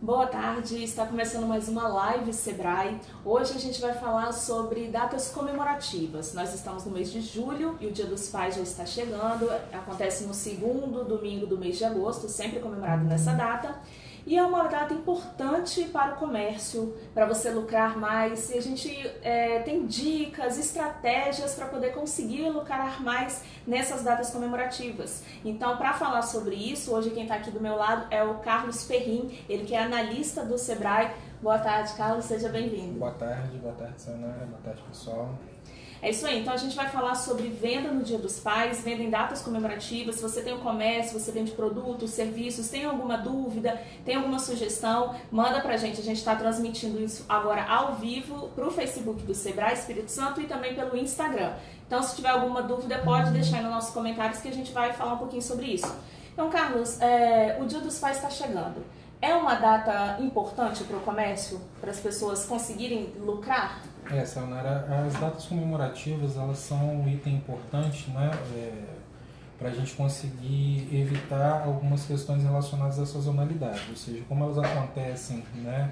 Boa tarde, está começando mais uma live Sebrae. Hoje a gente vai falar sobre datas comemorativas. Nós estamos no mês de julho e o Dia dos Pais já está chegando. Acontece no segundo domingo do mês de agosto, sempre comemorado nessa data. E é uma data importante para o comércio, para você lucrar mais. E a gente tem dicas, estratégias para poder conseguir lucrar mais nessas datas comemorativas. Então, para falar sobre isso, hoje quem está aqui do meu lado é o Carlos Perrin, ele que é analista do Sebrae. Boa tarde, Carlos, seja bem-vindo. Boa tarde, Sayonara, boa tarde, pessoal. É isso aí, então a gente vai falar sobre venda no Dia dos Pais, venda em datas comemorativas. Se você tem um comércio, você vende produtos, serviços, tem alguma dúvida, tem alguma sugestão, manda pra gente. A gente está transmitindo isso agora ao vivo pro Facebook do Sebrae Espírito Santo e também pelo Instagram. Então, se tiver alguma dúvida, pode deixar aí nos nossos comentários que a gente vai falar um pouquinho sobre isso. Então, Carlos, o Dia dos Pais está chegando. É uma data importante para o comércio, para as pessoas conseguirem lucrar? Sayonara, as datas comemorativas, elas são um item importante, né, para a gente conseguir evitar algumas questões relacionadas à sazonalidade, ou seja, como elas acontecem, né,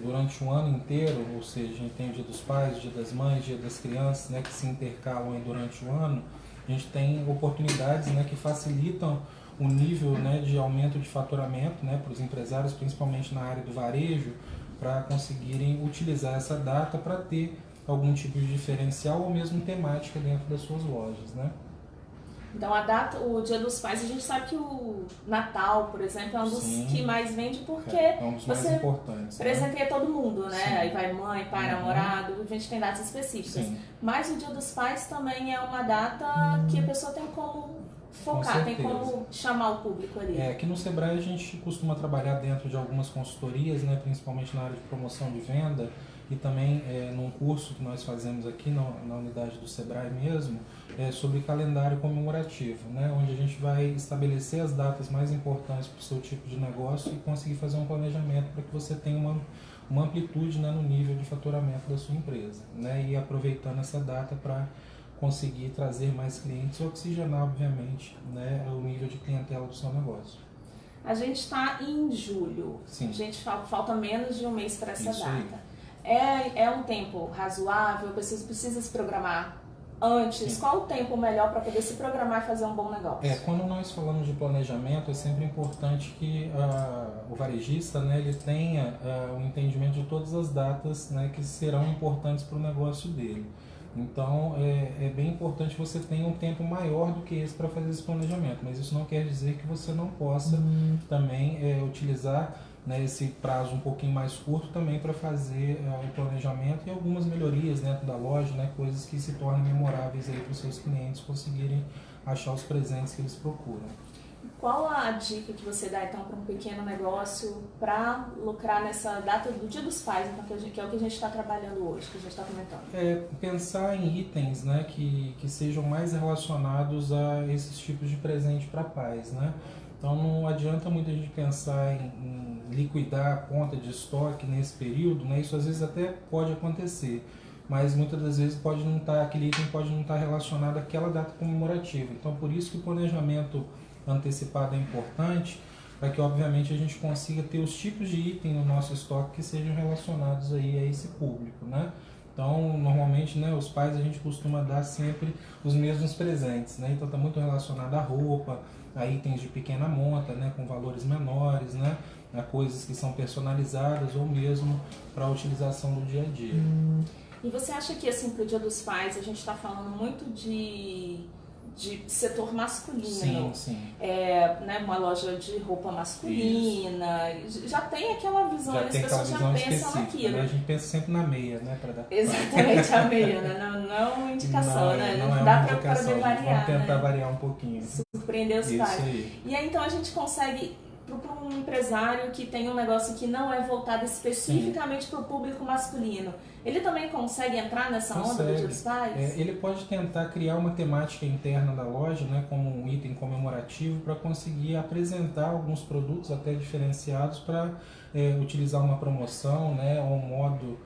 durante o ano inteiro, ou seja, a gente tem o Dia dos Pais, o Dia das Mães, o Dia das Crianças, né, que se intercalam aí durante o ano. A gente tem oportunidades, né, que facilitam o nível, né, de aumento de faturamento, né, para os empresários, principalmente na área do varejo, para conseguirem utilizar essa data para ter algum tipo de diferencial ou mesmo temática dentro das suas lojas, né? Então o Dia dos Pais, a gente sabe que o Natal, por exemplo, é um dos que mais vende porque um dos mais importantes, presenteia todo mundo, né? Sim. Aí vai mãe, pai, namorado, a gente tem datas específicas. Sim. Mas o Dia dos Pais também é uma data que a pessoa tem como focar, tem como chamar o público ali. Aqui no Sebrae a gente costuma trabalhar dentro de algumas consultorias, né, principalmente na área de promoção de venda e também num curso que nós fazemos aqui na unidade do Sebrae mesmo, sobre calendário comemorativo, né, onde a gente vai estabelecer as datas mais importantes para o seu tipo de negócio e conseguir fazer um planejamento para que você tenha uma amplitude, né, no nível de faturamento da sua empresa, né, e aproveitando essa data para conseguir trazer mais clientes e oxigenar, obviamente, né, o nível de clientela do seu negócio. A gente está em julho. Sim. A gente falta menos de um mês para essa Isso data. É um tempo razoável? Precisa se programar antes? Sim. Qual o tempo melhor para poder se programar e fazer um bom negócio? Quando nós falamos de planejamento, é sempre importante que o varejista, né, ele tenha um entendimento de todas as datas, né, que serão importantes para o negócio dele. Então, é bem importante que você tenha um tempo maior do que esse para fazer esse planejamento, mas isso não quer dizer que você não possa também utilizar, né, esse prazo um pouquinho mais curto também para fazer o planejamento e algumas melhorias dentro da loja, né, coisas que se tornem memoráveis aí para os seus clientes conseguirem achar os presentes que eles procuram. Qual a dica que você dá, então, para um pequeno negócio para lucrar nessa data do Dia dos Pais, então, que é o que a gente está trabalhando hoje, que a gente está comentando? Pensar em itens, né, que sejam mais relacionados a esses tipos de presente para pais, né? Então não adianta muito a gente pensar em liquidar a conta de estoque nesse período, né? Isso às vezes até pode acontecer, mas muitas das vezes aquele item pode não estar relacionado àquela data comemorativa. Então por isso que o planejamento antecipado é importante, para que obviamente a gente consiga ter os tipos de item no nosso estoque que sejam relacionados aí a esse público, né? Então, normalmente, né, os pais a gente costuma dar sempre os mesmos presentes, né? Então está muito relacionado à roupa, a itens de pequena monta, né, com valores menores, né, a coisas que são personalizadas ou mesmo para a utilização do dia a dia. E você acha que, assim, para o Dia dos Pais, a gente está falando muito de setor masculino? Sim, sim. Né, uma loja de roupa masculina, isso. Já tem aquela visão, as pessoas já pensam naquilo. Né? A gente pensa sempre na meia, né? Exatamente, a meia, né? Não indicação, né? Não dá para poder variar. Vamos tentar né? variar um pouquinho. Surpreender os pais. Aí. E aí então a gente consegue, para um empresário que tem um negócio que não é voltado especificamente para o público masculino, ele também consegue entrar nessa onda do Dia dos Pais? Ele pode tentar criar uma temática interna da loja, né, como um item comemorativo, para conseguir apresentar alguns produtos até diferenciados para utilizar uma promoção, né, ou um modo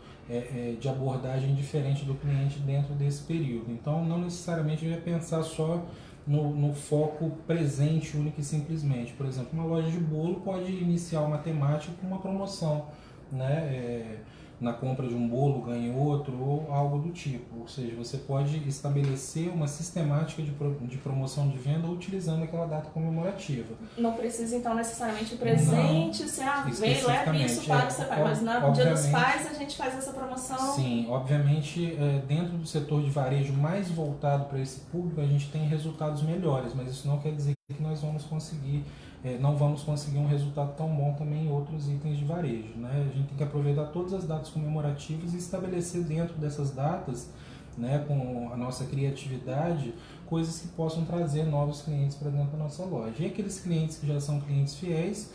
de abordagem diferente do cliente dentro desse período. Então, não necessariamente vai pensar só no foco presente, único e simplesmente. Por exemplo, uma loja de bolo pode iniciar uma temática com uma promoção, né? Na compra de um bolo ganhe outro ou algo do tipo. Ou seja, você pode estabelecer uma sistemática de promoção de venda utilizando aquela data comemorativa. Não precisa então necessariamente o presente, Não, você vem, leve isso para o seu pai, mas no Dia dos Pais a gente faz essa promoção. Sim, obviamente dentro do setor de varejo mais voltado para esse público a gente tem resultados melhores, mas isso não quer dizer que nós vamos conseguir não vamos conseguir um resultado tão bom também em outros itens de varejo, né? A gente tem que aproveitar todas as datas comemorativas e estabelecer dentro dessas datas, né, com a nossa criatividade, coisas que possam trazer novos clientes para dentro da nossa loja. E aqueles clientes que já são clientes fiéis,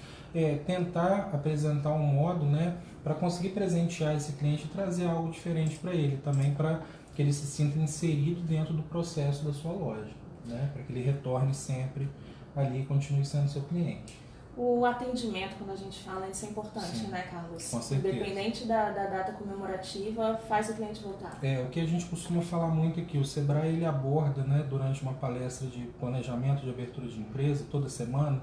tentar apresentar um modo, né, para conseguir presentear esse cliente e trazer algo diferente para ele também, para que ele se sinta inserido dentro do processo da sua loja, né, para que ele retorne sempre ali continue sendo seu cliente. O atendimento, quando a gente fala, isso é importante, sim, né, Carlos? Com certeza. Independente da data comemorativa, faz o cliente voltar. O que a gente costuma falar muito aqui, o Sebrae ele aborda, né, durante uma palestra de planejamento de abertura de empresa, toda semana,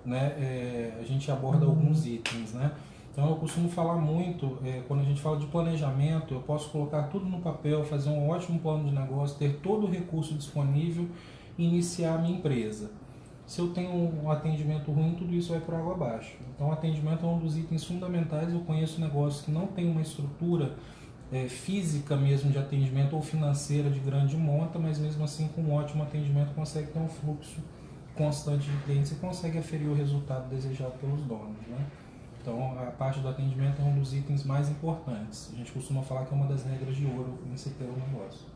né, a gente aborda alguns itens, né? Então eu costumo falar muito, quando a gente fala de planejamento, eu posso colocar tudo no papel, fazer um ótimo plano de negócio, ter todo o recurso disponível e iniciar a minha empresa. Se eu tenho um atendimento ruim, tudo isso vai por água abaixo. Então, o atendimento é um dos itens fundamentais. Eu conheço negócios que não tem uma estrutura física mesmo de atendimento ou financeira de grande monta, mas mesmo assim, com um ótimo atendimento, consegue ter um fluxo constante de clientes e consegue aferir o resultado desejado pelos donos, né? Então, a parte do atendimento é um dos itens mais importantes. A gente costuma falar que é uma das regras de ouro em se ter um negócio.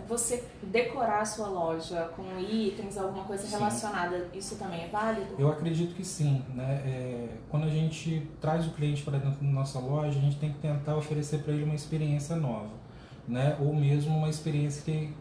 Você decorar a sua loja com itens, alguma coisa relacionada, sim, isso também é válido? Eu acredito que sim, né? Quando a gente traz o cliente para dentro da nossa loja, a gente tem que tentar oferecer para ele uma experiência nova, né? Ou mesmo uma experiência que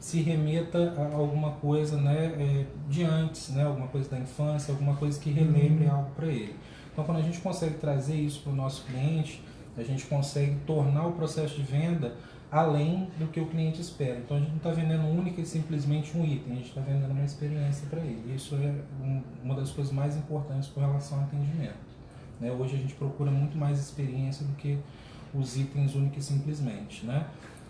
se remeta a alguma coisa, né, de antes, né? Alguma coisa da infância, alguma coisa que relembre algo para ele. Então, quando a gente consegue trazer isso para o nosso cliente, a gente consegue tornar o processo de venda além do que o cliente espera. Então a gente não está vendendo única e simplesmente um item, a gente está vendendo uma experiência para ele. Isso é uma das coisas mais importantes com relação ao atendimento, né? Hoje a gente procura muito mais experiência do que os itens única e simplesmente, né?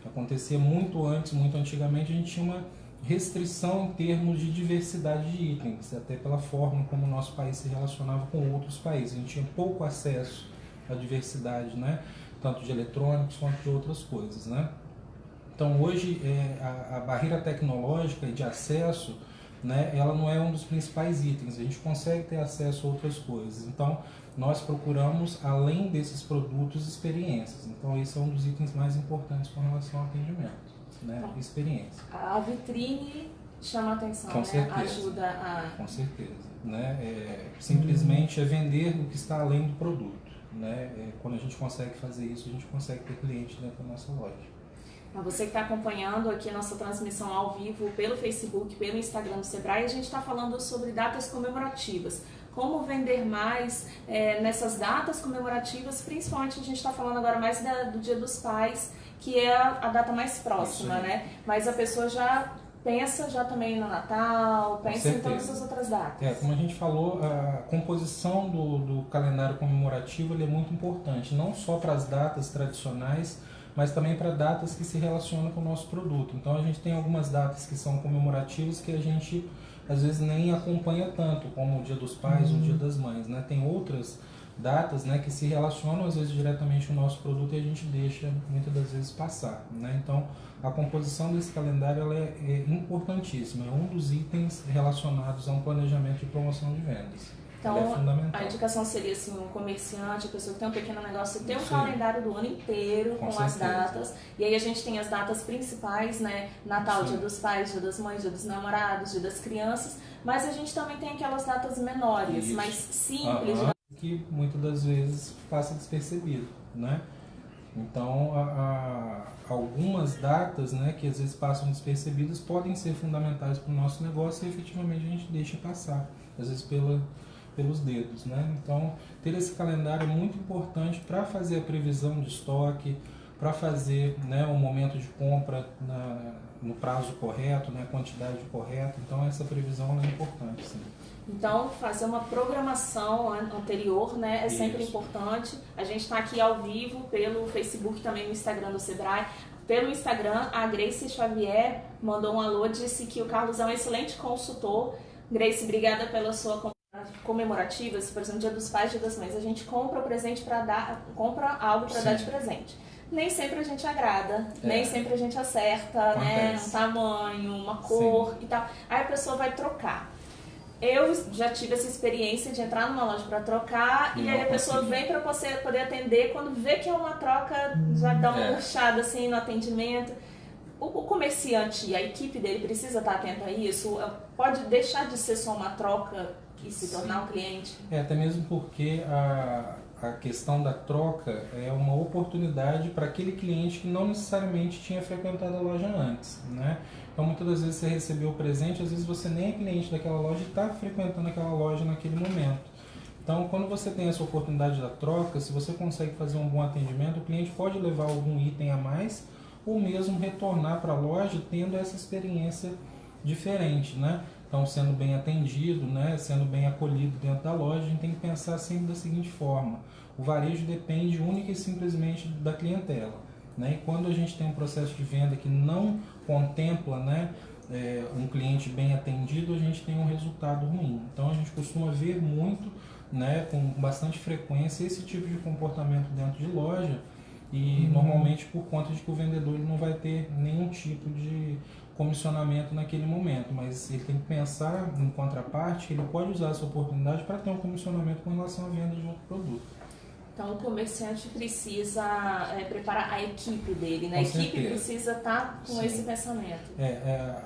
Acontecia muito antes, muito antigamente, a gente tinha uma restrição em termos de diversidade de itens, até pela forma como o nosso país se relacionava com outros países. A gente tinha pouco acesso à diversidade, né? Tanto de eletrônicos quanto de outras coisas, né? Então hoje a barreira tecnológica e de acesso, né, ela não é um dos principais itens, a gente consegue ter acesso a outras coisas. Então nós procuramos, além desses produtos, experiências. Então esse é um dos itens mais importantes com relação ao atendimento, né? Experiência. A vitrine chama a atenção, com né? Certeza. Ajuda a... Com certeza, né? Simplesmente é vender o que está além do produto. Né? Quando a gente consegue fazer isso, a gente consegue ter cliente dentro da nossa loja. Você que está acompanhando aqui a nossa transmissão ao vivo pelo Facebook, pelo Instagram do Sebrae, a gente está falando sobre datas comemorativas. Como vender mais nessas datas comemorativas, principalmente a gente está falando agora mais do Dia dos Pais, que é a data mais próxima, né? Mas a pessoa já pensa já também no Natal, pensa em todas as outras datas. Como a gente falou, a composição do calendário comemorativo ele é muito importante, não só para as datas tradicionais, mas também para datas que se relacionam com o nosso produto. Então a gente tem algumas datas que são comemorativas que a gente às vezes nem acompanha tanto, como o Dia dos Pais ou o Dia das Mães, né? Tem outras datas, né, que se relacionam às vezes diretamente com o nosso produto e a gente deixa muitas das vezes passar, né? Então a composição desse calendário ela é importantíssima, é um dos itens relacionados a um planejamento de promoção de vendas. Então, é fundamental. A indicação seria assim, um comerciante, a pessoa que tem um pequeno negócio, ter um calendário do ano inteiro com as datas. E aí a gente tem as datas principais, né? Natal, Dia dos Pais, Dia das Mães, Dia dos Namorados, Dia das Crianças. Mas a gente também tem aquelas datas menores, mais simples. Que muitas das vezes passa despercebido, né? Então, algumas datas, né, que às vezes passam despercebidas podem ser fundamentais para o nosso negócio e efetivamente a gente deixa passar, às vezes pelos dedos, né? Então, ter esse calendário é muito importante para fazer a previsão de estoque, para fazer, né, um momento de compra no prazo correto, né, quantidade correta. Então essa previsão é importante, sim. Então, fazer uma programação anterior, né, é sempre importante. A gente está aqui ao vivo pelo Facebook, também no Instagram do Sebrae. Pelo Instagram, a Grace Xavier mandou um alô, disse que o Carlos é um excelente consultor. Grace, obrigada pela sua comemorativa. Se, por exemplo, Dia dos Pais, Dia das Mães, a gente compra presente para dar, compra algo para dar de presente. Nem sempre a gente agrada, nem sempre a gente acerta, né, um tamanho, uma cor e tal. Aí a pessoa vai trocar. Eu já tive essa experiência de entrar numa loja para trocar e aí a pessoa vem para você poder atender, quando vê que é uma troca, já dá uma murchada assim no atendimento. O comerciante, a equipe dele precisa estar atento a isso? Pode deixar de ser só uma troca e se tornar um cliente? Até mesmo porque a questão da troca é uma oportunidade para aquele cliente que não necessariamente tinha frequentado a loja antes, né? Então muitas das vezes você recebeu o presente, às vezes você nem é cliente daquela loja e está frequentando aquela loja naquele momento. Então quando você tem essa oportunidade da troca, se você consegue fazer um bom atendimento, o cliente pode levar algum item a mais ou mesmo retornar para a loja tendo essa experiência diferente, né? Então, sendo bem atendido, né, sendo bem acolhido dentro da loja, a gente tem que pensar sempre da seguinte forma: o varejo depende única e simplesmente da clientela, né? E quando a gente tem um processo de venda que não contempla, né, um cliente bem atendido, a gente tem um resultado ruim. Então, a gente costuma ver muito, né, com bastante frequência esse tipo de comportamento dentro de loja e normalmente por conta de que o vendedor ele não vai ter nenhum tipo de comissionamento naquele momento, mas ele tem que pensar em contraparte que ele pode usar essa oportunidade para ter um comissionamento com relação à venda de outro produto. Então o comerciante precisa preparar a equipe dele, né? A equipe precisa estar com esse pensamento.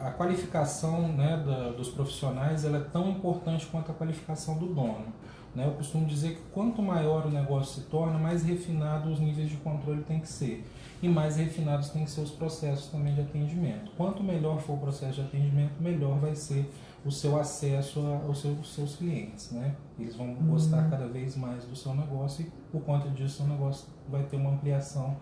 A qualificação, né, dos profissionais ela é tão importante quanto a qualificação do dono. Né? Eu costumo dizer que quanto maior o negócio se torna, mais refinado os níveis de controle tem que ser. E mais refinados têm que ser os processos também de atendimento. Quanto melhor for o processo de atendimento, melhor vai ser o seu acesso aos seus clientes, né? Eles vão gostar cada vez mais do seu negócio e por conta disso o negócio vai ter uma ampliação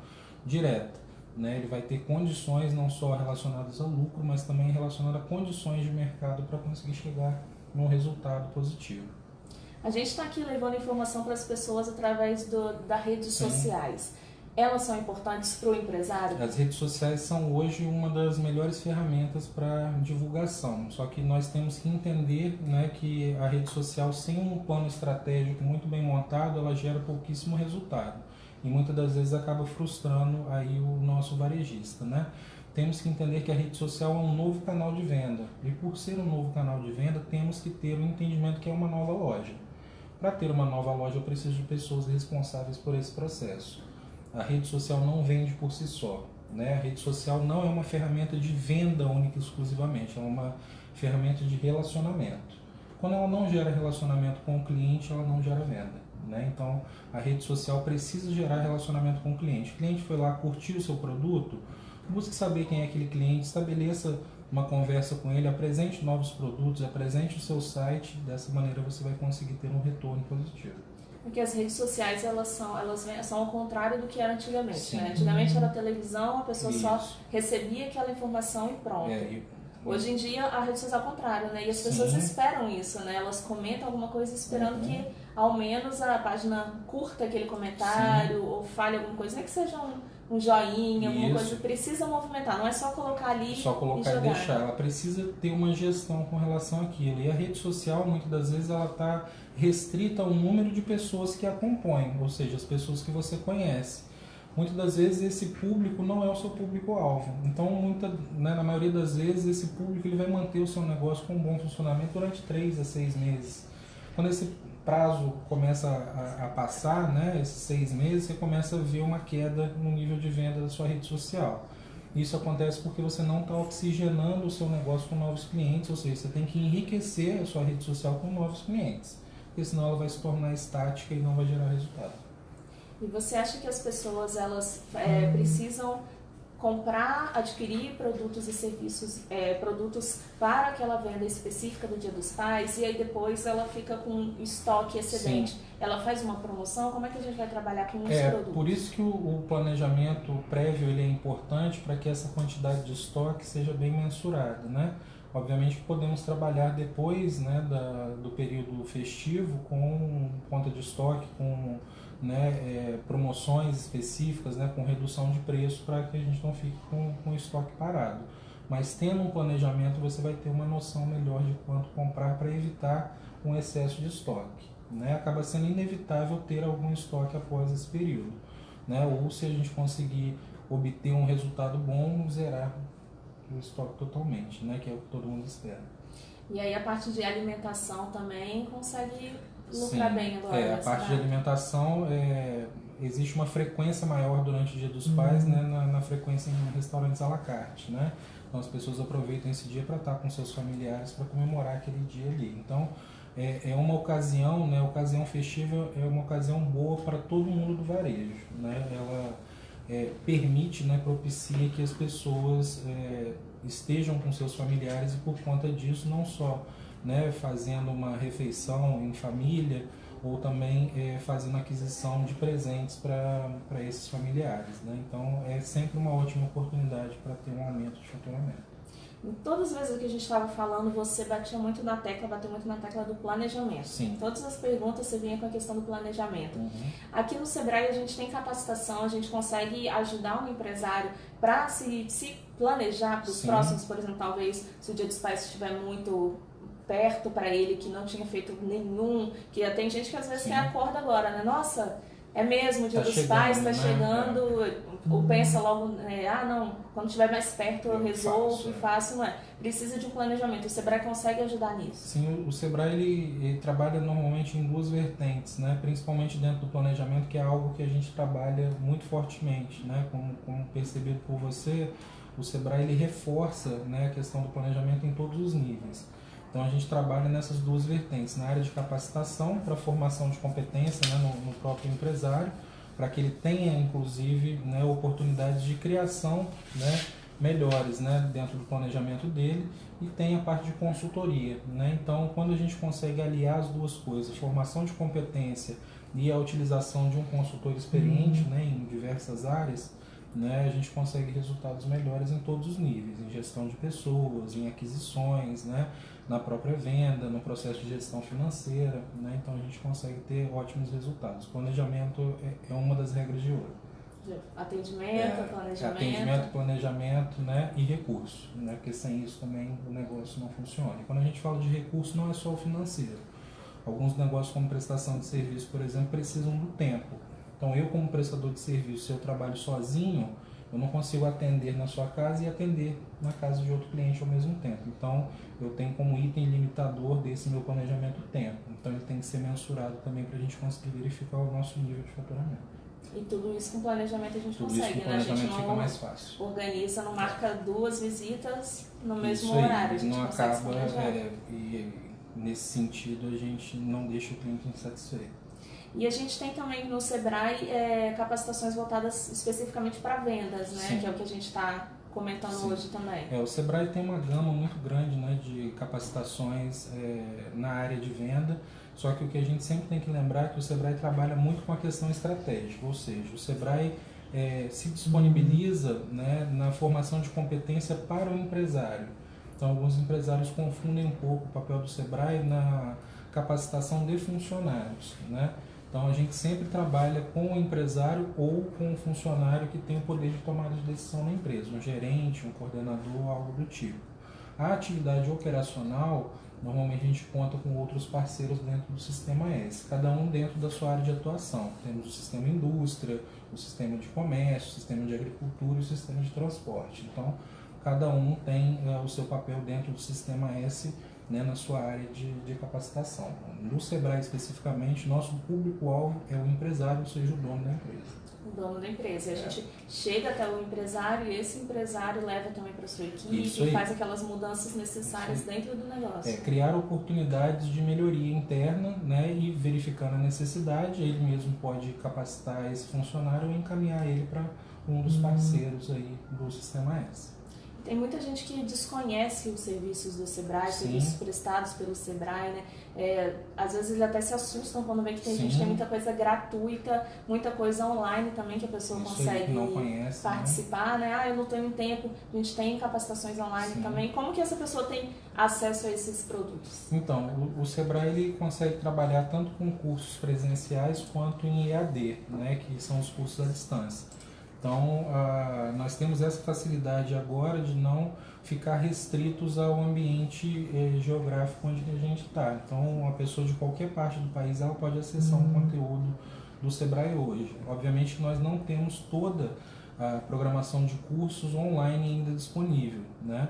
direta, né? Ele vai ter condições não só relacionadas ao lucro, mas também relacionadas a condições de mercado para conseguir chegar num resultado positivo. A gente está aqui levando informação para as pessoas através das redes sociais. Elas são importantes para o empresário? As redes sociais são hoje uma das melhores ferramentas para divulgação, só que nós temos que entender, né, que a rede social sem um plano estratégico muito bem montado, ela gera pouquíssimo resultado e muitas das vezes acaba frustrando aí o nosso varejista, né? Temos que entender que a rede social é um novo canal de venda e por ser um novo canal de venda temos que ter o entendimento que é uma nova loja. Para ter uma nova loja eu preciso de pessoas responsáveis por esse processo. A rede social não vende por si só, né? A rede social não é uma ferramenta de venda única e exclusivamente, é uma ferramenta de relacionamento. Quando ela não gera relacionamento com o cliente, ela não gera venda, né? Então, a rede social precisa gerar relacionamento com o cliente. O cliente foi lá, curtiu o seu produto, busque saber quem é aquele cliente, estabeleça uma conversa com ele, apresente novos produtos, apresente o seu site, dessa maneira você vai conseguir ter um retorno positivo. Porque as redes sociais elas são ao contrário do que era antigamente, né? Antigamente era televisão, a pessoa só recebia aquela informação e pronto. Hoje em dia a rede social é ao contrário, né? E as pessoas esperam isso, né? Elas comentam alguma coisa esperando que ao menos a página curta aquele comentário ou fale alguma coisa, nem que seja um joinha, alguma coisa, precisa movimentar, não é só colocar ali só colocar e deixar, ela precisa ter uma gestão com relação àquilo. E a rede social, muitas das vezes, ela está restrita ao número de pessoas que a compõem, ou seja, as pessoas que você conhece. Muitas das vezes esse público não é o seu público-alvo. Então, na maioria das vezes, esse público ele vai manter o seu negócio com um bom funcionamento durante 3 a 6 meses. Quando esse prazo começa a passar, né, esses 6 meses, você começa a ver uma queda no nível de venda da sua rede social. Isso acontece porque você não está oxigenando o seu negócio com novos clientes, ou seja, você tem que enriquecer a sua rede social com novos clientes, porque senão ela vai se tornar estática e não vai gerar resultado. E você acha que as pessoas elas precisam comprar, adquirir produtos e serviços, produtos para aquela venda específica do Dia dos Pais, e aí depois ela fica com estoque excedente. Sim. Ela faz uma promoção, como é que a gente vai trabalhar com os produtos? Por isso que o planejamento prévio ele é importante para que essa quantidade de estoque seja bem mensurada, né? Obviamente podemos trabalhar depois, né, do período festivo com conta de estoque, com, né, promoções específicas, né, com redução de preço para que a gente não fique com o estoque parado. Mas tendo um planejamento você vai ter uma noção melhor de quanto comprar para evitar um excesso de estoque, né? Acaba sendo inevitável ter algum estoque após esse período, né? Ou se a gente conseguir obter um resultado bom, zerar o estoque totalmente, né? Que é o que todo mundo espera. E aí a parte de alimentação também consegue lucrar bem agora? A parte de alimentação, existe uma frequência maior durante o Dia dos Pais, né? Na frequência em restaurantes à la carte, né? Então as pessoas aproveitam esse dia para estar com seus familiares, para comemorar aquele dia ali. Então é uma ocasião, né? A ocasião festiva é uma ocasião boa para todo mundo do varejo, né? Ela permite, né, propicia que as pessoas estejam com seus familiares e por conta disso não só, né, fazendo uma refeição em família ou também fazendo aquisição de presentes para esses familiares, né? Então é sempre uma ótima oportunidade para ter um aumento de faturamento. Em todas as vezes que a gente estava falando, você bateu muito na tecla do planejamento. Sim. Em todas as perguntas você vinha com a questão do planejamento. Uhum. Aqui no Sebrae a gente tem capacitação, a gente consegue ajudar um empresário para se planejar para os próximos, por exemplo, talvez se o Dia dos Pais estiver muito perto para ele, que não tinha feito nenhum, que tem gente que às vezes acorda agora, né? Nossa, é mesmo, o Dia dos Pais está chegando, ou pensa logo, não, quando estiver mais perto eu resolvo e faço, não é? Precisa de um planejamento, o Sebrae consegue ajudar nisso? Sim, o Sebrae ele trabalha normalmente em duas vertentes, né? Principalmente dentro do planejamento, que é algo que a gente trabalha muito fortemente, né? Como percebido por você, o Sebrae ele reforça, né, a questão do planejamento em todos os níveis. Então a gente trabalha nessas duas vertentes, na área de capacitação para formação de competência, né, no próprio empresário, para que ele tenha inclusive, né, oportunidades de criação, né, melhores, né, dentro do planejamento dele, e tem a parte de consultoria, né? Então quando a gente consegue aliar as duas coisas, formação de competência e a utilização de um consultor experiente, né, em diversas áreas, né, a gente consegue resultados melhores em todos os níveis, em gestão de pessoas, em aquisições, né, na própria venda, no processo de gestão financeira, né, então a gente consegue ter ótimos resultados. Planejamento é uma das regras de ouro. Atendimento, planejamento, né, e recurso, né, porque sem isso também o negócio não funciona. E quando a gente fala de recurso, não é só o financeiro. Alguns negócios como prestação de serviço, por exemplo, precisam do tempo. Então eu como prestador de serviço, se eu trabalho sozinho, eu não consigo atender na sua casa e atender na casa de outro cliente ao mesmo tempo. Então eu tenho como item limitador desse meu planejamento o tempo. Então ele tem que ser mensurado também para a gente conseguir verificar o nosso nível de faturamento. E tudo isso com planejamento a gente consegue, isso com planejamento, né? A gente fica mais fácil. Organiza, não marca 2 visitas no mesmo horário. A gente não consegue acaba, e nesse sentido a gente não deixa o cliente insatisfeito. E a gente tem também no Sebrae capacitações voltadas especificamente para vendas, né? Que é o que a gente está comentando hoje também. O Sebrae tem uma gama muito grande, né, de capacitações na área de venda, só que o que a gente sempre tem que lembrar é que o Sebrae trabalha muito com a questão estratégica, ou seja, o Sebrae se disponibiliza, né, na formação de competência para o empresário. Então alguns empresários confundem um pouco o papel do Sebrae na capacitação de funcionários, né? Então a gente sempre trabalha com o empresário ou com o funcionário que tem o poder de tomada de decisão na empresa, um gerente, um coordenador, algo do tipo. A atividade operacional, normalmente a gente conta com outros parceiros dentro do Sistema S, cada um dentro da sua área de atuação. Temos o Sistema Indústria, o Sistema de Comércio, o Sistema de Agricultura e o Sistema de Transporte. Então cada um tem o seu papel dentro do Sistema S, né, na sua área de capacitação. No Sebrae especificamente, nosso público-alvo é o empresário, ou seja, o dono da empresa. O dono da empresa. E a gente chega até o empresário e esse empresário leva também para a sua equipe e faz aquelas mudanças necessárias dentro do negócio. Criar oportunidades de melhoria interna, né, e verificando a necessidade, ele mesmo pode capacitar esse funcionário ou encaminhar ele para um dos parceiros aí do Sistema S. Tem muita gente que desconhece os serviços do Sebrae, Sim. serviços prestados pelo Sebrae, né? Às vezes eles até se assustam quando vê que tem gente, tem muita coisa gratuita, muita coisa online também que a pessoa consegue participar, né? Eu não tenho tempo, a gente tem capacitações online também. Como que essa pessoa tem acesso a esses produtos? Então, o Sebrae ele consegue trabalhar tanto com cursos presenciais quanto em EAD, né? Que são os cursos à distância. Então, nós temos essa facilidade agora de não ficar restritos ao ambiente geográfico onde a gente está. Então, uma pessoa de qualquer parte do país ela pode acessar um conteúdo do Sebrae hoje. Obviamente que nós não temos toda a programação de cursos online ainda disponível, né?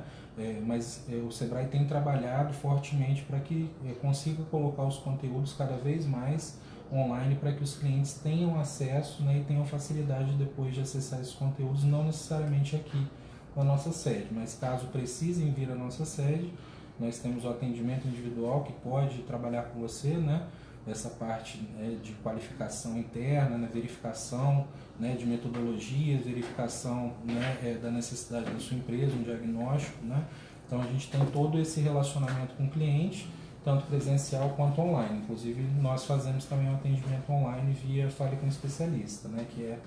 Mas o Sebrae tem trabalhado fortemente para que consiga colocar os conteúdos cada vez mais online para que os clientes tenham acesso, né, e tenham facilidade depois de acessar esses conteúdos, não necessariamente aqui na nossa sede, mas caso precisem vir à nossa sede, nós temos o atendimento individual que pode trabalhar com você, né, essa parte de qualificação interna, né, verificação, né, de metodologias, verificação, né, da necessidade da sua empresa, um diagnóstico, né. Então a gente tem todo esse relacionamento com o cliente, tanto presencial quanto online. Inclusive, nós fazemos também um atendimento online via Fale com Especialista, né, que é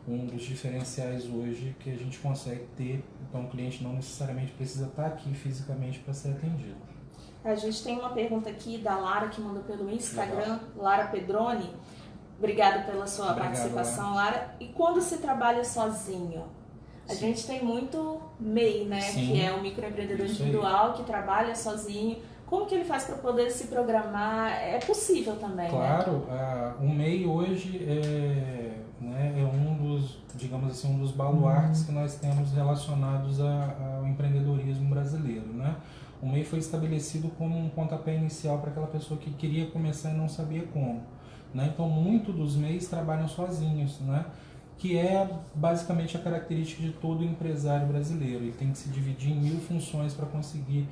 um dos diferenciais hoje que a gente consegue ter. Então, o cliente não necessariamente precisa estar aqui fisicamente para ser atendido. A gente tem uma pergunta aqui da Lara, que mandou pelo Instagram, Lara Pedroni. Obrigado pela sua participação, Lara. E quando se trabalha sozinho? A gente tem muito MEI, né, que é o microempreendedor individual que trabalha sozinho. Como que ele faz para poder se programar? É possível também, claro, né? O MEI hoje é um dos, digamos assim, um dos baluartes que nós temos relacionados ao empreendedorismo brasileiro, né? O MEI foi estabelecido como um pontapé inicial para aquela pessoa que queria começar e não sabia como, né? Então, muitos dos MEIs trabalham sozinhos, né? Que é basicamente a característica de todo empresário brasileiro. Ele tem que se dividir em 1000 funções para conseguir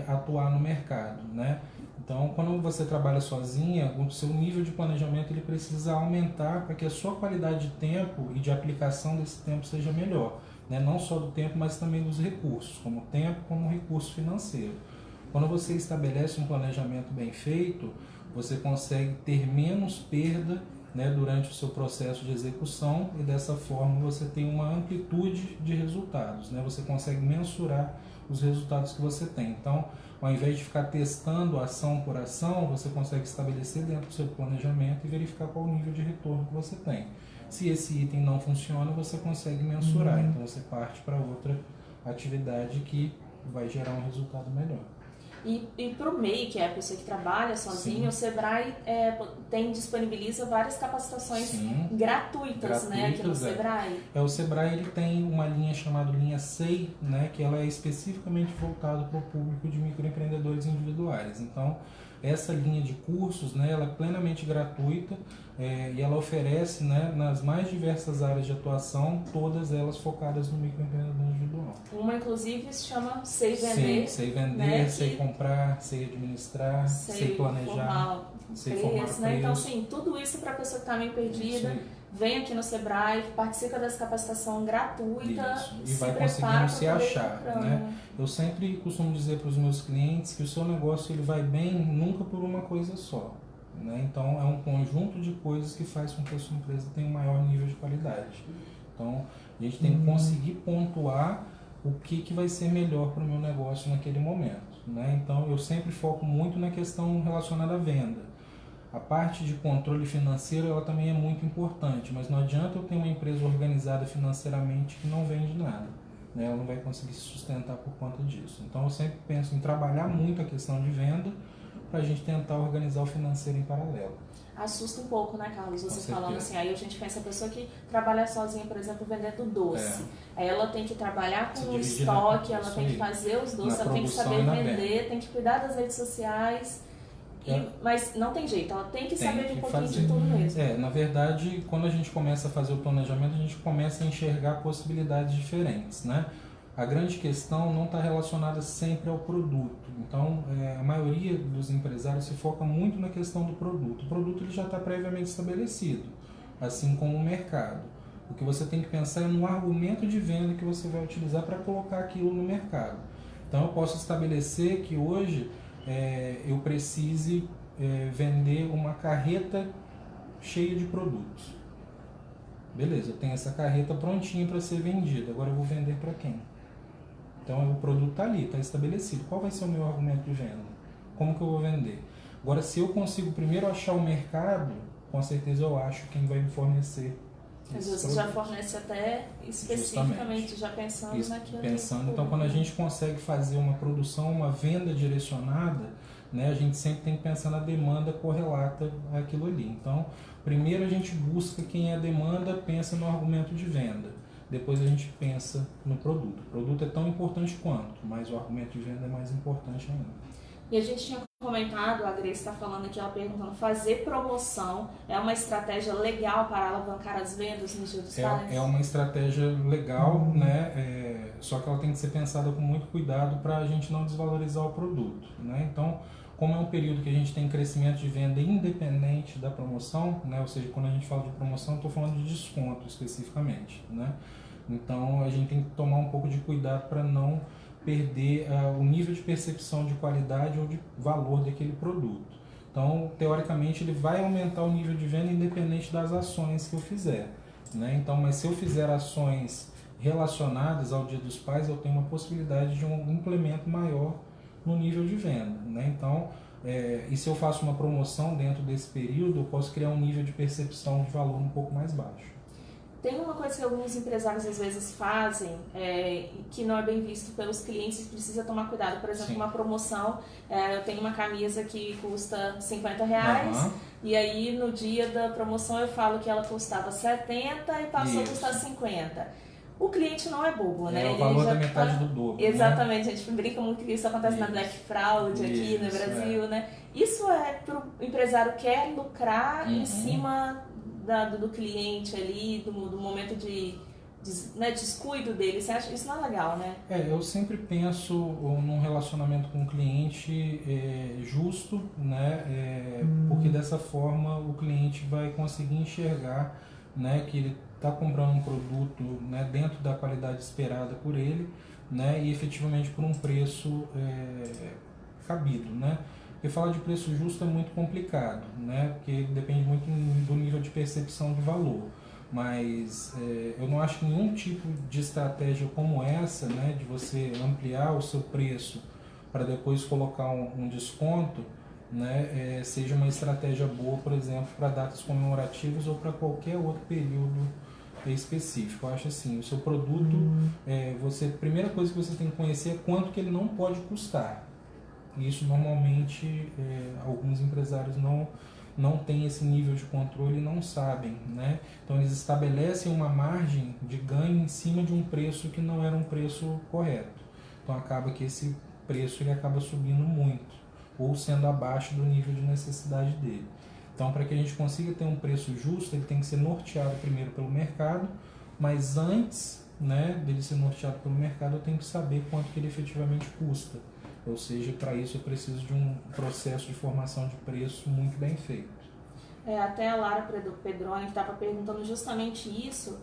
atuar no mercado, né? Então, quando você trabalha sozinha, o seu nível de planejamento ele precisa aumentar para que a sua qualidade de tempo e de aplicação desse tempo seja melhor, né? Não só do tempo, mas também dos recursos, como tempo, como recurso financeiro. Quando você estabelece um planejamento bem feito, você consegue ter menos perda, né, durante o seu processo de execução e dessa forma você tem uma amplitude de resultados, né? Você consegue mensurar os resultados que você tem. Então, ao invés de ficar testando ação por ação, você consegue estabelecer dentro do seu planejamento e verificar qual o nível de retorno que você tem. Se esse item não funciona, você consegue mensurar. Então, você parte para outra atividade que vai gerar um resultado melhor. E para o MEI, que é a pessoa que trabalha sozinho, o Sebrae disponibiliza várias capacitações gratuitas, né, aqui no Sebrae. O Sebrae ele tem uma linha chamada linha SEI, né, que ela é especificamente voltada para o público de microempreendedores individuais. Então, essa linha de cursos, né, ela é plenamente gratuita e ela oferece, né, nas mais diversas áreas de atuação, todas elas focadas no microempreendedor individual. Uma, inclusive, se chama Sei Vender. Sim, Sei Vender, né, Sei Comprar, Sei Administrar, Sei Planejar, Sei Formar preço, né? Então, sim, tudo isso para a pessoa que está meio perdida, vem aqui no Sebrae, participa dessa capacitação gratuita e vai conseguindo se achar, né? Eu sempre costumo dizer para os meus clientes que o seu negócio ele vai bem nunca por uma coisa só, né? Então é um conjunto de coisas que faz com que a sua empresa tenha um maior nível de qualidade. Então a gente tem que conseguir pontuar o que vai ser melhor para o meu negócio naquele momento, né? Então eu sempre foco muito na questão relacionada à venda. A parte de controle financeiro ela também é muito importante, mas não adianta eu ter uma empresa organizada financeiramente que não vende nada, né? Ela não vai conseguir se sustentar por conta disso. Então eu sempre penso em trabalhar muito a questão de venda para a gente tentar organizar o financeiro em paralelo. Assusta um pouco, né, Carlos? Você falando assim, aí a gente pensa a pessoa que trabalha sozinha, por exemplo, vendendo doce. Aí ela tem que trabalhar com o estoque, ela tem que fazer os doces, ela tem que saber vender, tem que cuidar das redes sociais. Mas não tem jeito, ela tem que saber de um pouquinho de tudo mesmo. Na verdade, quando a gente começa a fazer o planejamento, a gente começa a enxergar possibilidades diferentes, né? A grande questão não está relacionada sempre ao produto. Então, a maioria dos empresários se foca muito na questão do produto. O produto ele já está previamente estabelecido, assim como o mercado. O que você tem que pensar é no argumento de venda que você vai utilizar para colocar aquilo no mercado. Então eu posso estabelecer que hoje eu precise vender uma carreta cheia de produtos. Beleza, eu tenho essa carreta prontinha para ser vendida, agora eu vou vender para quem? Então o produto está ali, está estabelecido. Qual vai ser o meu argumento de venda? Como que eu vou vender? Agora, se eu consigo primeiro achar o mercado, com certeza eu acho quem vai me fornecer. Às vezes você já fornece até especificamente, justamente, já pensando isso, naquilo. Pensando, então quando a gente consegue fazer uma produção, uma venda direcionada, né, a gente sempre tem que pensar na demanda correlata àquilo ali. Então, primeiro a gente busca quem é a demanda, pensa no argumento de venda. Depois a gente pensa no produto. O produto é tão importante quanto, mas o argumento de venda é mais importante ainda. E a gente tinha comentado, a Grace está falando aqui, ela perguntando, fazer promoção é uma estratégia legal para alavancar as vendas no Dia dos Pais? É uma estratégia legal, né? Só que ela tem que ser pensada com muito cuidado para a gente não desvalorizar o produto, né? Então, como é um período que a gente tem crescimento de venda independente da promoção, né? Ou seja, quando a gente fala de promoção, estou falando de desconto especificamente, né? Então, a gente tem que tomar um pouco de cuidado para não perder o nível de percepção de qualidade ou de valor daquele produto. Então, teoricamente, ele vai aumentar o nível de venda independente das ações que eu fizer, né? Então, mas se eu fizer ações relacionadas ao Dia dos Pais, eu tenho uma possibilidade de um implemento maior no nível de venda, né? Então, e se eu faço uma promoção dentro desse período, eu posso criar um nível de percepção de valor um pouco mais baixo. Tem uma coisa que alguns empresários às vezes fazem que não é bem visto pelos clientes e precisa tomar cuidado. Por exemplo, uma promoção, eu tenho uma camisa que custa R$50 e aí no dia da promoção eu falo que ela custava 70 e passou a custar 50. O cliente não é bobo, né? É o valor da metade do dobro. Exatamente, né? A gente brinca muito que isso acontece na Black Fraud aqui no Brasil, né? Isso é para o empresário que quer lucrar em cima do cliente ali, do momento de descuido dele. Você acha isso não é legal, né? Eu sempre penso num relacionamento com o cliente justo, né? Porque dessa forma o cliente vai conseguir enxergar, né, que ele está comprando um produto, né, dentro da qualidade esperada por ele, né, e efetivamente por um preço cabido, né? Porque falar de preço justo é muito complicado, né? Porque depende muito do nível de percepção de valor. Mas eu não acho que nenhum tipo de estratégia como essa, né, de você ampliar o seu preço para depois colocar um desconto, né, seja uma estratégia boa, por exemplo, para datas comemorativas ou para qualquer outro período específico. Eu acho assim, o seu produto, a primeira coisa que você tem que conhecer é quanto que ele não pode custar. Isso normalmente alguns empresários não têm esse nível de controle e não sabem, né? Então eles estabelecem uma margem de ganho em cima de um preço que não era um preço correto. Então acaba que esse preço ele acaba subindo muito ou sendo abaixo do nível de necessidade dele. Então, para que a gente consiga ter um preço justo, ele tem que ser norteado primeiro pelo mercado, mas antes, né, dele ser norteado pelo mercado, eu tenho que saber quanto que ele efetivamente custa. Ou seja, para isso eu preciso de um processo de formação de preço muito bem feito. Até a Lara Pedroni que estava perguntando justamente isso,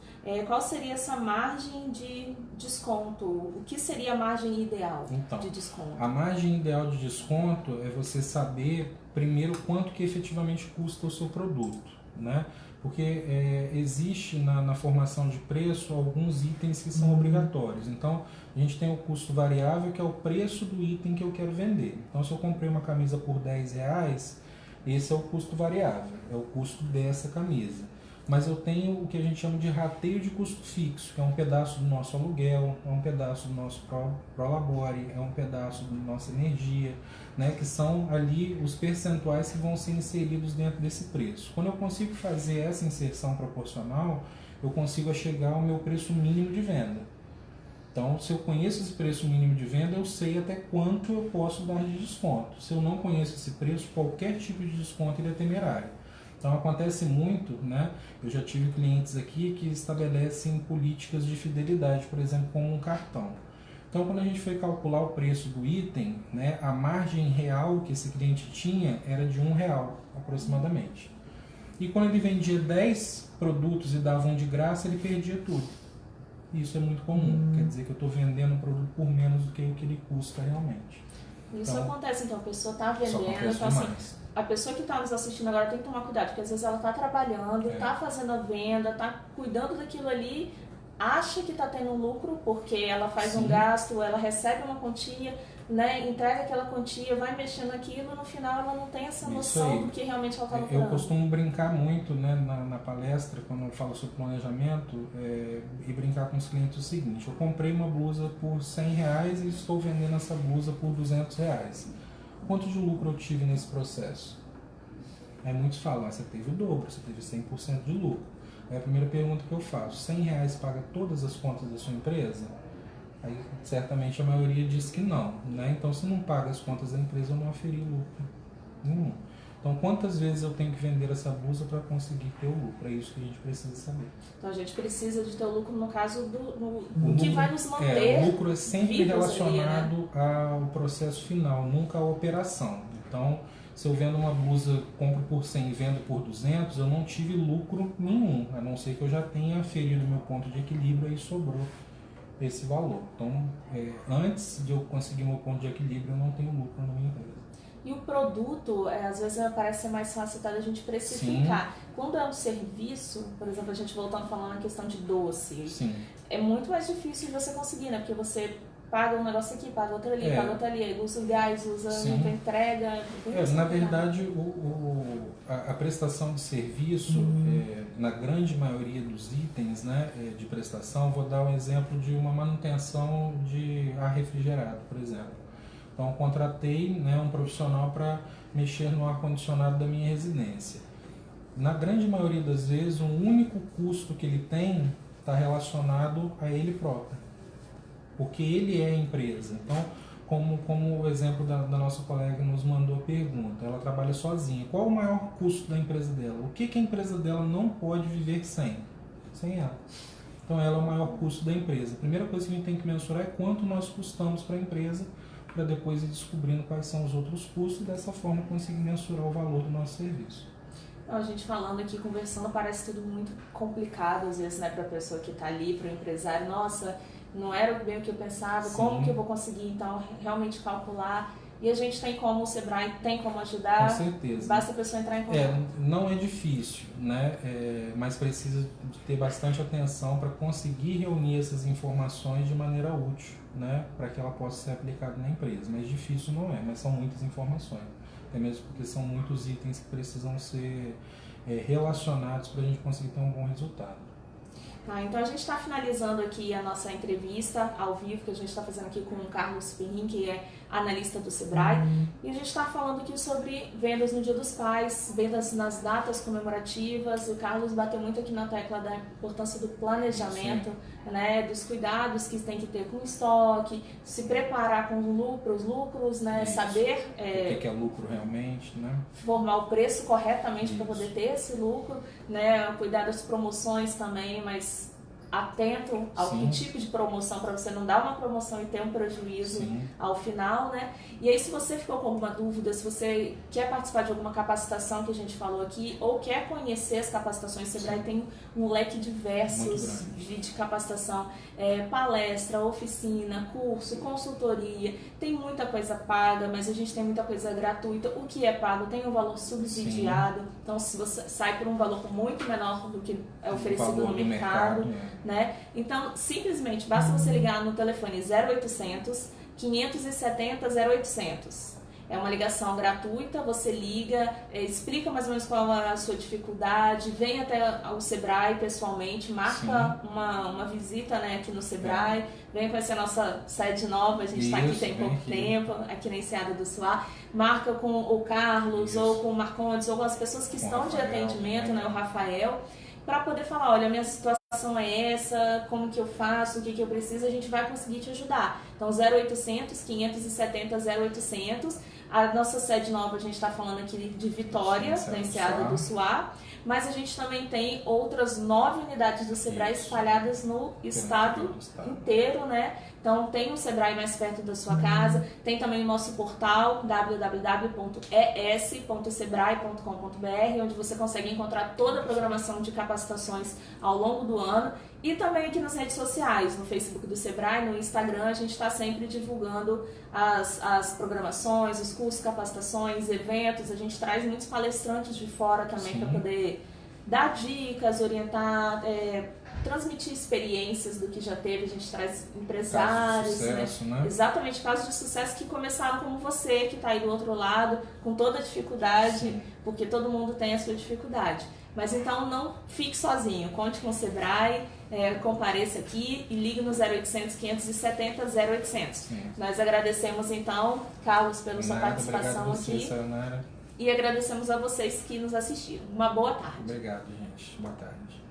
qual seria essa margem de desconto? O que seria a margem ideal de desconto? A margem ideal de desconto é você saber primeiro quanto que efetivamente custa o seu produto, né? Porque existe na formação de preço alguns itens que são obrigatórios. Então, a gente tem o custo variável, que é o preço do item que eu quero vender. Então, se eu comprei uma camisa por R$10, esse é o custo variável, é o custo dessa camisa. Mas eu tenho o que a gente chama de rateio de custo fixo, que é um pedaço do nosso aluguel, é um pedaço do nosso prolabore, é um pedaço da nossa energia, né, que são ali os percentuais que vão ser inseridos dentro desse preço. Quando eu consigo fazer essa inserção proporcional, eu consigo chegar ao meu preço mínimo de venda. Então, se eu conheço esse preço mínimo de venda, eu sei até quanto eu posso dar de desconto. Se eu não conheço esse preço, qualquer tipo de desconto ele é temerário. Então, acontece muito, né? Eu já tive clientes aqui que estabelecem políticas de fidelidade, por exemplo, com um cartão. Então, quando a gente foi calcular o preço do item, né, a margem real que esse cliente tinha era de R$1 aproximadamente. E quando ele vendia 10 produtos e dava um de graça, ele perdia tudo. Isso é muito comum, quer dizer que eu estou vendendo um produto por menos do que o que ele custa realmente. Isso então, acontece, então a pessoa está vendendo, então assim, a pessoa que está nos assistindo agora tem que tomar cuidado, porque às vezes ela está trabalhando, está fazendo a venda, está cuidando daquilo ali, acha que está tendo um lucro porque ela faz um gasto, ela recebe uma quantia, né, entrega aquela quantia, vai mexendo naquilo, no final ela não tem essa noção do que realmente ela está lucrando. Eu costumo brincar muito, né, na palestra, quando eu falo sobre planejamento, e brincar com os clientes o seguinte: eu comprei uma blusa por R$100 e estou vendendo essa blusa por R$200. Quanto de lucro eu tive nesse processo? Aí muitos falam, você teve o dobro, você teve 100% de lucro. Aí a primeira pergunta que eu faço: R$100 paga todas as contas da sua empresa? Aí certamente a maioria diz que não, né? Então, se não paga as contas da empresa, eu não aferi lucro nenhum. Então, quantas vezes eu tenho que vender essa blusa para conseguir ter o lucro? É isso que a gente precisa saber. Então, a gente precisa de ter o lucro no caso do que vai nos manter. O lucro é sempre relacionado ali, né, ao processo final, nunca à operação. Então, se eu vendo uma blusa, compro por 100 e vendo por 200, eu não tive lucro nenhum, a não ser que eu já tenha aferido o meu ponto de equilíbrio e sobrou esse valor. Então, antes de eu conseguir meu ponto de equilíbrio, eu não tenho lucro na minha empresa. E o produto, às vezes parece ser mais fácil da gente precificar. Sim. Quando é um serviço, por exemplo, a gente voltando a falar na questão de doce, sim, é muito mais difícil de você conseguir, né? Porque você paga um negócio aqui, paga outro ali, paga outro ali, usa o gás, usa a entrega. Na verdade, a prestação de serviço, na grande maioria dos itens, né, de prestação, vou dar um exemplo de uma manutenção de ar refrigerado, por exemplo. Então, eu contratei, né, um profissional para mexer no ar-condicionado da minha residência. Na grande maioria das vezes, o único custo que ele tem está relacionado a ele próprio, porque ele é a empresa. Então, como o exemplo da nossa colega que nos mandou a pergunta, ela trabalha sozinha. Qual o maior custo da empresa dela? O que a empresa dela não pode viver sem? Sem ela. Então, ela é o maior custo da empresa. A primeira coisa que a gente tem que mensurar é quanto nós custamos para a empresa, para depois ir descobrindo quais são os outros custos e dessa forma conseguir mensurar o valor do nosso serviço. Então, a gente falando aqui, conversando, parece tudo muito complicado às vezes, né, para a pessoa que está ali, para o empresário. Nossa, não era bem o que eu pensava, sim, como que eu vou conseguir então realmente calcular? E a gente tem como, o Sebrae tem como ajudar? Com certeza. Basta a pessoa entrar em contato. Não é difícil, né? Mas precisa de ter bastante atenção para conseguir reunir essas informações de maneira útil, né? Para que ela possa ser aplicada na empresa. Mas difícil não é, mas são muitas informações. Até mesmo porque são muitos itens que precisam ser relacionados para a gente conseguir ter um bom resultado. Então a gente está finalizando aqui a nossa entrevista ao vivo, que a gente está fazendo aqui com o Carlos Ferrin, que é analista do Sebrae, e a gente está falando aqui sobre vendas no Dia dos Pais, vendas nas datas comemorativas. O Carlos bateu muito aqui na tecla da importância do planejamento, né, dos cuidados que tem que ter com o estoque, se preparar com os lucros, né, saber o que é lucro realmente, né, formar o preço corretamente para poder ter esse lucro, né, cuidar das promoções também, mas atento ao que tipo de promoção, para você não dar uma promoção e ter um prejuízo ao final, né? E aí, se você ficou com alguma dúvida, se você quer participar de alguma capacitação que a gente falou aqui, ou quer conhecer as capacitações, o Sebrae tem um leque diversos de capacitação, palestra, oficina, curso, consultoria, tem muita coisa paga, mas a gente tem muita coisa gratuita. O que é pago tem um valor subsidiado, então se você sai por um valor muito menor do que é oferecido no mercado, né? Então, simplesmente, basta você ligar no telefone 0800 570 0800. É uma ligação gratuita, você liga, explica mais ou menos qual é a sua dificuldade, vem até o Sebrae pessoalmente, marca uma visita, né, aqui no Sebrae, vem conhecer a nossa sede nova, a gente está aqui tem pouco tempo, aqui na Enseada do Suá, marca com o Carlos, ou com o Marcondes, ou com as pessoas que estão de atendimento, né, o Rafael, para poder falar, olha, minha situação é essa, como que eu faço, o que eu preciso, a gente vai conseguir te ajudar. Então, 0800 570 0800, A nossa sede nova, a gente está falando aqui de Vitória, Sim, na Enseada do Suá, mas a gente também tem outras 9 unidades do Sebrae espalhadas no estado inteiro, né? Então tem um Sebrae mais perto da sua casa, tem também o nosso portal www.es.sebrae.com.br, onde você consegue encontrar toda a programação de capacitações ao longo do ano, e também aqui nas redes sociais, no Facebook do Sebrae, no Instagram, a gente está sempre divulgando as programações, os cursos, capacitações, eventos. A gente traz muitos palestrantes de fora também para poder dar dicas, orientar, transmitir experiências do que já teve. A gente traz empresários, casos de sucesso, né? Exatamente, casos de sucesso que começaram como você, que está aí do outro lado, com toda a dificuldade, porque todo mundo tem a sua dificuldade. Mas então não fique sozinho, conte com o Sebrae, compareça aqui e ligue no 0800 570 0800. Sim. Nós agradecemos então, Carlos, pela sua participação aqui. Sayonara. E agradecemos a vocês que nos assistiram. Uma boa tarde. Obrigado, gente. Boa tarde.